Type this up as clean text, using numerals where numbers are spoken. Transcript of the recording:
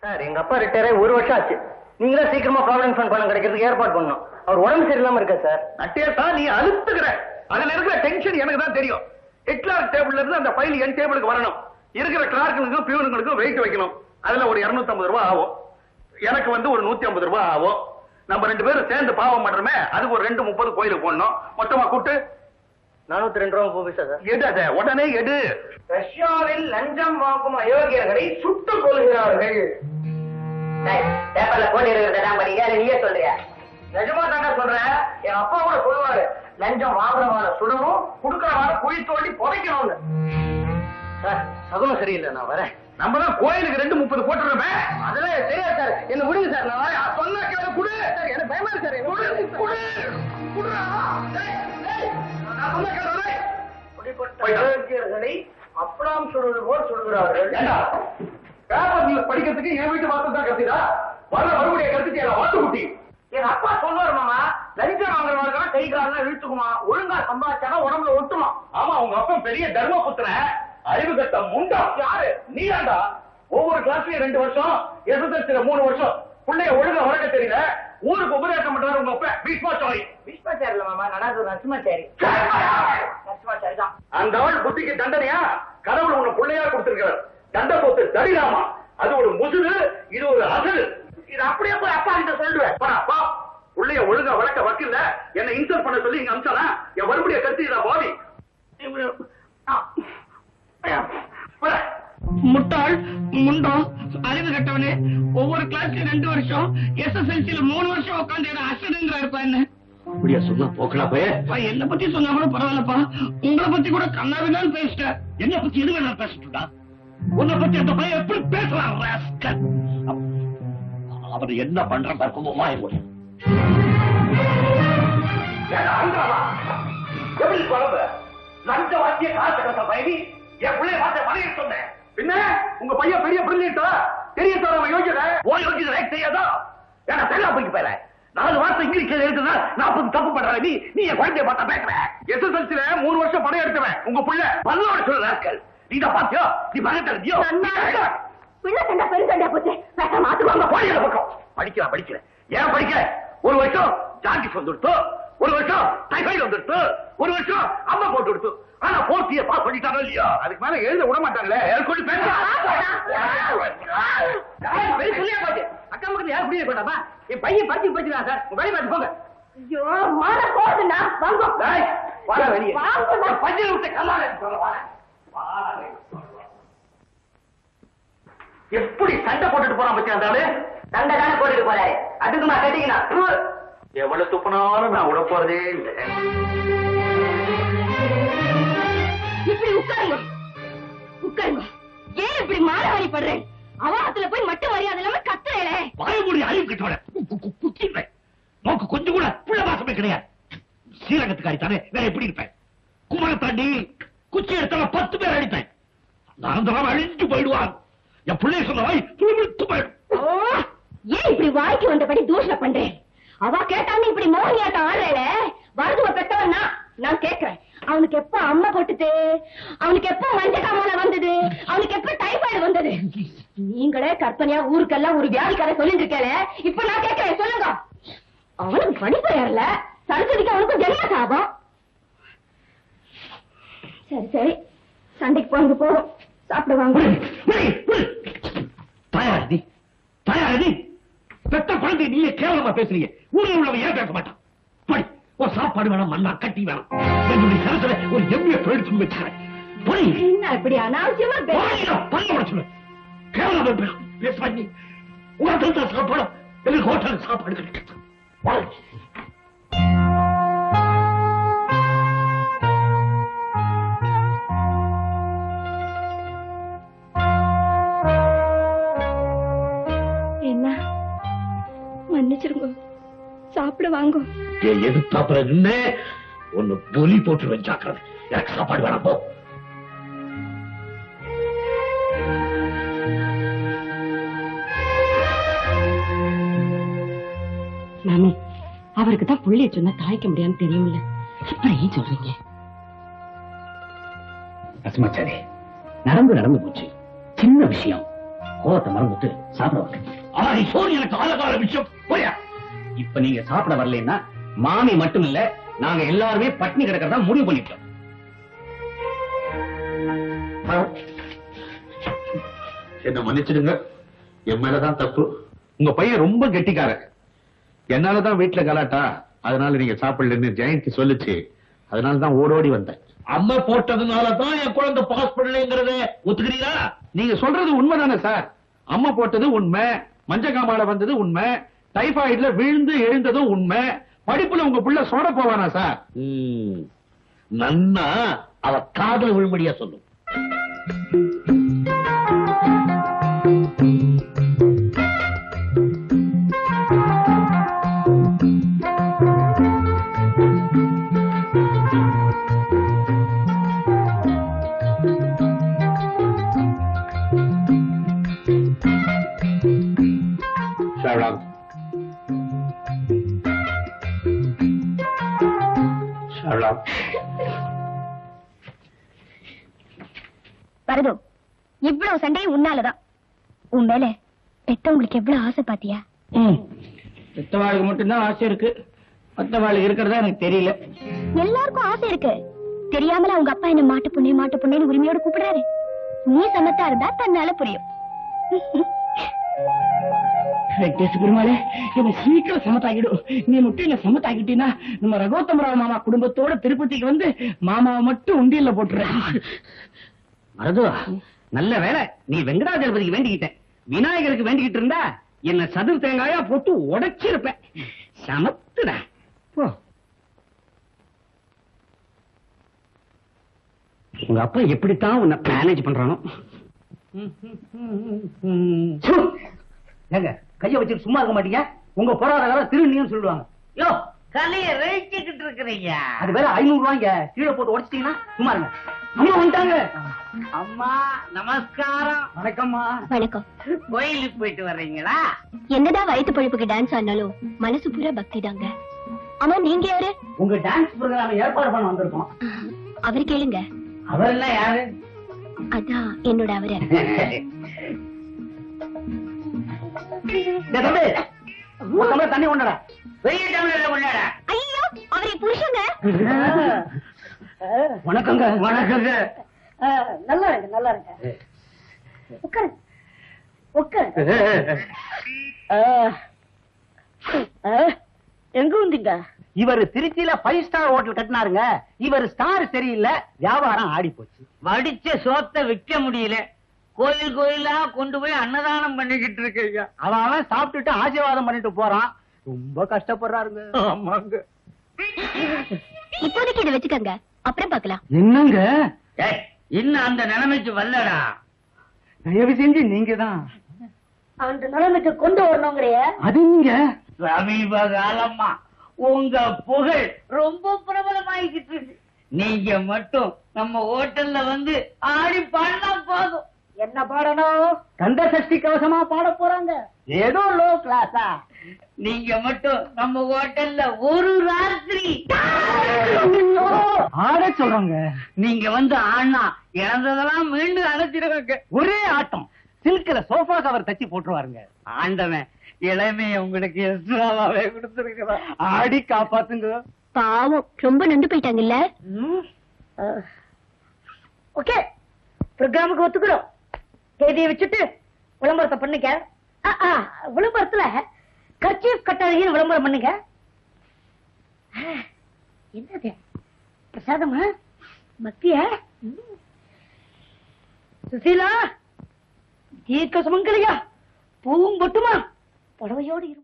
Sir எங்க அப்பா retire ஆகி 1 வருஷம் ஆச்சு. நீங்களே சீக்கிரமா ப்ராவிடன்ட் ஃபண்ட் பணம் கிடைக்கிறதுக்கு ஏற்பாடு பண்ணணும். அவர் உடம்பு சரியில்லாம இருக்க சார். நட்டேசா நீ அழுத்துக்கிற. அதுல இருக்கிற டென்ஷன் எனக்கு தான் தெரியும். ஹெட்லாக் டேபிள்ல இருந்து அந்த ஃபைல் என் டேபிளுக்கு வரணும். இருக்கிற கிளார்க்குங்களுக்கும் பியூனுங்களுக்கும் வெயிட் வைக்கணும். அதுல ஒரு 250 ரூபாய் ஆகும். எனக்கு ஒரு 150 ரூபாய் ஆகும். நம்ம 2 பேரும் சேர்ந்து பாவம் பண்றோமே, அதுக்கு ஒரு 230 கோயிலுக்கு போடணும். மொத்தமா கூட்டு 402 ரூபாய் போகுது சார். எடு அதை உடனே எடு. ரஷ்யாவில் லஞ்சம் வாங்கும் அயோக்கியர்களை சுட்டுக் கொள்கிறார்கள். பேப்பர்ல போட்டு இருக்கிறதா படிக்க நீயே சொல்றியா? நிஜமா தாண்டா சொல்றேன். என் அப்பா கூட சொல்லுவாரு, லஞ்சம் வாங்குறவான சுடணும், குடுக்கறவான குழி தோண்டி புதைக்கணும்னு. சார் சகுனம் சரியில்லை, நான் வரேன். நம்ம தான் கோயிலுக்கு 230 போட்டுறோமே. அதெல்லாம் தெரியாது சார். என்ன விடுங்க சார். நான் சொன்ன கேளு. குடு சார். எனக்கு பயமா இருக்கு சார். அயோக்கியர்களை அப்பளம் சுடுவது போல் சுடுகிறார்கள். பேப்பர்ல படிக்கிறதுக்கு என் வீட்டு வாசல் தான் கத்திடா. மறுபடியும் கத்திட்டு வாத்து குட்டி. எங்க அப்பா சொல்லுவாரு, மாமா லஞ்சம் வாங்குறவங்க கை காலெல்லாம் இழுத்துக்குமா, ஒழுங்கா சம்பாதிச்சாங்க உடம்புல ஒட்டுமா. ஆமா, உங்க அப்பா பெரிய தர்மபுத்திரன், அறிவு கட்ட முண்டா. யாரு நீ? ஆண்டா ஒவ்வொரு கிளாஸ்லயும் 2 வருஷம், எஸ்எஸ்எல்சில 3 வருஷம். பிள்ளைய ஒழுங்கா வளர்க்க தெரியல. ஊருக்கு உபதேசம் பண்றாரு உங்க அப்பா. பீஷ்மாச்சாரி. பீஷ்மாச்சாரி இல்ல மாமா, நடாது நரசிம்மாச்சாரி. நரசிம்மாச்சாரி தான். அந்த ஆள் புத்திக்கு தண்டனையா கடவுள் உன்னை பிள்ளையா கொடுத்திருக்கிறார். தண்டை போட்டு தடிராமா. அது ஒரு முசுடு, இது ஒரு அசல். இது அப்படியே போய் அப்பா கிட்ட சொல்லுவேன். அப்பா பிள்ளைய ஒழுங்கா வளர்க்க வக்கீல்ல என்ன இன்சல்ட் பண்ண சொல்லி இங்க அமிச்சானா என் மறுபடிய கத்தி பாவி. முட்டாள் முண்டோ அறிவு கட்டவனே. ஒவ்வொரு கிளாஸ்லயும் 2 வருஷம், எஸ்எஸ்எல்சில 3 வருஷம் உட்காந்து அசடுங்கிற இருப்பா. என்ன அப்படியா சொன்னா போக்கலா போய் என்ன பத்தி சொன்னா கூட பரவாயில்லப்பா. உங்களை பத்தி கூட கண்ணாவிதான் பேசிட்டேன். என்ன பத்தி எது வேணா பேசிட்டுடா. உன்னை பத்தி அந்த பையன் எப்படி பேசலாம்? அவர் என்ன பண்ற பக்குவமா இருக்கும். எப்படி குழம்பு லஞ்ச வாங்கிய காசு கட்ட பயணி என் பிள்ளைய பார்த்த மனைவி சொன்னேன். பின்ன உங்க பையன் பெரிய பிரில்லியன்டா, தெரிய தர யோகியதை ஓ யோகியதை தெரியாதா? ஏன்னா தெல்லா போய்க்கு போயில 4 வார்த்தை இங்கிலீஷ்ல இருக்குதா 40 தப்பு பண்ற நீ என் குழந்தைய பார்த்தா பேசுற. எஸ்எஸ்எல்சில 3 வருஷம் படம் எடுத்தவன் உங்க பிள்ளை பல்லோட சொல்ற நாட்கள். நீ தான் பாத்தியோ? நீ பகத்தறியோ? பிள்ளை சண்டை பெரு சண்டையா போச்சு. மாத்துவாங்க பக்கம் படிக்கிறேன். ஏன் படிக்கிற? 1 வருஷம் ஜாண்டிஸ் வந்துடுத்து, 1 வருஷம் டைஃபாய்டு வந்துடுத்து, 1 வருஷம் அம்மா போட்டு கொடுத்து. ஆனா போட்டியை பாஸ் பண்ணிட்டாரோ இல்லையா? அதுக்கு மேல எழுத விட மாட்டாங்களே. சொல்லி அக்கா மக்கள் யாரும் புரிய போட்டாப்பா. என் பையன் படிச்சு போச்சுதான் சார். வழி பார்த்து போங்க. ஐயோ மாற போகுதுண்ணா. வாங்க வர வெளியே பஞ்சல் விட்டு கல்லால எப்படி சண்டை போட்டுட்டு போறான் பத்தி அந்த ஆளு. சண்டை தானே போட்டுட்டு போறாரு. அதுக்குமா கேட்டீங்கன்னா எவ்வளவு துப்புனாலும் நான் விட போறதே இல்லை. இப்படி உட்காருங்க. ஏன் இப்படி மாறவாரி படுறேன்? அவாத்துல போய் மட்டும் மரியாதை இல்லாம கத்துறேனே. வாயமொழி அறிவு கட்டோட குத்திருப்பேன். நோக்கு கொஞ்சம் கூட புள்ள வாசமே கிடையாது. ஸ்ரீரங்கத்துக்காரி தானே, வேற எப்படி இருப்பேன்? குமர தாண்டி குச்சி எடுத்தால 10 பேர் அடிப்பேன். நான் அழிஞ்சு போயிடுவான். என் பிள்ளைய சொன்ன வாய் துளித்து போயிடும். ஏன் இப்படி வாய்க்கு வந்தபடி தூஷணை பண்றேன்? அவ கேட்டான்னு இப்படி மோகினியாட்டம் ஆடுறேல. வருதுவ பெற்றவன் நான் கேட்கிறேன். அவனுக்கு எப்ப அம்மா போட்டுது? அவனுக்கு எப்ப மஞ்சக்காமல வந்தது? அவனுக்கு எப்ப டைபாய்டு வந்தது? நீங்களே கற்பனையா ஊருக்கெல்லாம் ஒரு வியாதிக்கார சொல்லிட்டு இருக்கேன். இப்ப நான் கேட்கிறேன், சொல்லுங்க. அவனுக்கு படிப்பு ஏறல, சரஸ்வதிக்கு அவனுக்கும் ஜென்ம சாபம். சரி சண்டைக்கு போங்க, போறோம். சாப்பிடுவாங்க. தயாரி பெத்த குழந்தை நீயே கேவலமா பேசுறீங்க. ஊரில் உள்ளவன் ஏன் பேச மாட்டான்? படி, ஒரு சாப்பாடு வேணும், மண்ணா கட்டி வேணும். என்னுடைய கருத்துல ஒரு எம்ஏ தொழிற்சி வச்சுக்கிறேன். என்ன இப்படி அனாவசியமா பல்ல சொல்லு. கேவலமா பேசுவாங்க. உங்களுக்கு சாப்பாடு எங்களுக்கு ஹோட்டல் சாப்பாடு கிடைக்கும். மன்னிச்சிருங்க, சாப்பிட வாங்க. எதிர்த்தாப்புல ஒன்னு பொலி போட்டு வச்சாக்குறது. எனக்கு சாப்பாடு வேணாம் போ. மாமி, அவருக்கு தான் புள்ளிய சொன்னா தாய்க்க முடியான்னு தெரியும்ல, அப்படியே சொல்றீங்க. ரசமாச்சாரி, நடந்து போச்சு. சின்ன விஷயம், கோவத்தை மறந்துட்டு சாப்பிட வரல. சோறு எனக்கு ஆலகால விஷயம் போயா. இப்ப நீங்க சாப்பிட வரலன்னா மாமி மட்டும் இல்ல, நாங்க எல்லாருமே பட்னி கிடக்கிறதா முடிவு பண்ணிட்டோம். என்ன மன்னிச்சிடுங்க, என் மேலதான் தப்பு. உங்க பையன் ரொம்ப கெட்டிக்காரன். என்னாலதான் வீட்டுல கலாட்டா, அதனால நீங்க சாப்பிடலன்னு ஜெயந்தி சொல்லுச்சு. அதனாலதான் ஓடோடி வந்தேன். அம்மா போட்டதுனாலதான் என் குழந்தை பாஸ் பண்ணலங்கிறத ஒத்துக்கிறீங்களா? நீங்க சொல்றது உண்மைதானே சார்? அம்மா போட்டது உண்மை, மஞ்சக்காமால வந்தது உண்மை, டைபாய்டுல விழுந்து எழுந்ததும் உண்மை. படிப்புல உங்க புள்ள சோட போவானா சார்? நன்னா அவ காதல் விழும்படியா சொல்லும். வரது இவ்வளவு சண்டையும் உன்னாலதான். உன் மேல பெத்தவங்களுக்கு எவ்வளவு ஆசை பாத்தியா? பெத்தவாளுக்கு மட்டும்தான் ஆசை இருக்கு, மத்தவாளுக்கு இருக்கிறதா எனக்கு தெரியல. எல்லாருக்கும் ஆசை இருக்கு. தெரியாமல அவங்க அப்பா என்ன மாட்டு புண்ணே உரிமையோடு கூப்பிடுறாரு. நீ சமத்தா இருந்தா தன்னால புரியும். பெருமாளே, என்ன சீக்கிரம் சமத்தாக்கிடும். நீ மட்டும் என்ன சமத்தாக்கிட்டீன்னா நம்ம ரகோத்தமராவ மாமா குடும்பத்தோட திருப்பதிக்கு வந்து மாமாவை மட்டும் உண்டியல்ல போட்டுறேன். மருது, நல்ல வேலை நீ வெங்கடாஜலபதிக்கு வேண்டிக்கிட்ட. விநாயகருக்கு வேண்டிக்கிட்டு இருந்தா என்ன சதுர் தேங்காயா போட்டு உடைச்சிருப்பேன். சமத்துடா போ. உங்க அப்பா எப்படித்தான் உன்னை மேனேஜ் பண்றானோ. ஏங்க கைய வச்சுட்டு சும்மா இருக்க மாட்டீங்க? உங்க போராட திருநீன்னு சொல்லுவாங்க. யோ, கலைய ரசிச்சுக்கிட்டு இருக்கிறீங்க. அது வேற 500 ரூபாய்ங்க. கீழே போட்டு உடைச்சிட்டீங்கன்னா சும்மா இருங்க. அம்மா வந்துட்டாங்க. அம்மா நமஸ்காரம். வணக்கம்மா. வணக்கம். கோயிலுக்கு போயிட்டு வர்றீங்களா? என்னதான் வயிற்று பழுப்புக்கு டான்ஸ் ஆனாலும் மனசு பூரா பக்தி தாங்க. ஆமா, நீங்க யாரு? உங்க டான்ஸ் ப்ரோகிராம் ஏற்பாடு பண்ண வந்திருக்கோம். அவர் கேளுங்க. அவரெல்லாம் யாரு? அதான் என்னோட அவரு. தண்ணி கொண்டாடா. வெயில் தமிழ் கொண்டாடா. ஐயோ, அவரை புருஷங்க. வணக்கங்க. வணக்கங்க. நல்லா இருக்கு, நல்லா இருக்கு. உட்காரு, உட்காரு. எங்க வந்தீங்க? இவர் திருச்சியில 5 ஸ்டார் ஹோட்டல் கட்டினாருங்க. இவர் ஸ்டார் சரியில்லை, வியாபாரம் ஆடி போச்சு. வடிச்ச சோத்தை விற்க முடியல. கோயில் கோயிலா கொண்டு போய் அன்னதானம் பண்ணிக்கிட்டு இருக்கீங்க. அவன் சாப்பிட்டுட்டு ஆசீர்வாதம் பண்ணிட்டு போறான். ரொம்ப கஷ்டப்படுறாருங்க. ஆமாங்க. இப்போதைக்கு இதை வச்சுக்கங்க, அப்புறம் பார்க்கலாம். என்னங்க இன்னும் அந்த நிலைமைக்கு வரலடா. தயவு செஞ்சு நீங்க தான் அந்த நிலைமைக்கு கொண்டு வரணுங்கிறிய. அதுங்க சமீப காலமா உங்க புகழ் ரொம்ப பிரபலமாயிக்கிட்டு இருக்கு. நீங்க மட்டும் நம்ம ஹோட்டல்ல வந்து ஆடி பாடினா போதும். என்ன பாடணும்? கந்த சஷ்டி கவசமா பாட போறாங்க. ஏதோ லோ கிளாஸா. நீங்க மட்டும் நம்ம ஹோட்டல்ல ஒரு ராத்திரி ஆட சொல்றாங்க. நீங்க வந்து ஆனா இறந்ததெல்லாம் மீண்டும் அழைச்சிருவாங்க. ஒரே ஆட்டம். சில்க்ல சோஃபா கவர் தச்சு போட்டுருவாருங்க. ஆண்டவன் இளமையை உங்களுக்கு எக்ஸ்ட்ராவே கொடுத்துருக்கிறான். ஆடி காப்பாத்துங்க. பாவம், ரொம்ப நொண்டு போயிட்டாங்கல்ல. ஓகே, ப்ரோக்ராமுக்கு ஒத்துக்கிறோம். தேதியை வச்சுட்டு விளம்பரத்தை பண்ணுங்க. விளம்பரத்துல கர்ச்சீஃப் கட்டாளின்னு விளம்பரம் பண்ணுங்க. என்னது பிரசாதமா? மத்திய சுசீலா, தீர்க்க சுமங்கலியா, பூவும் பொட்டுமா, புடவையோடு இரு.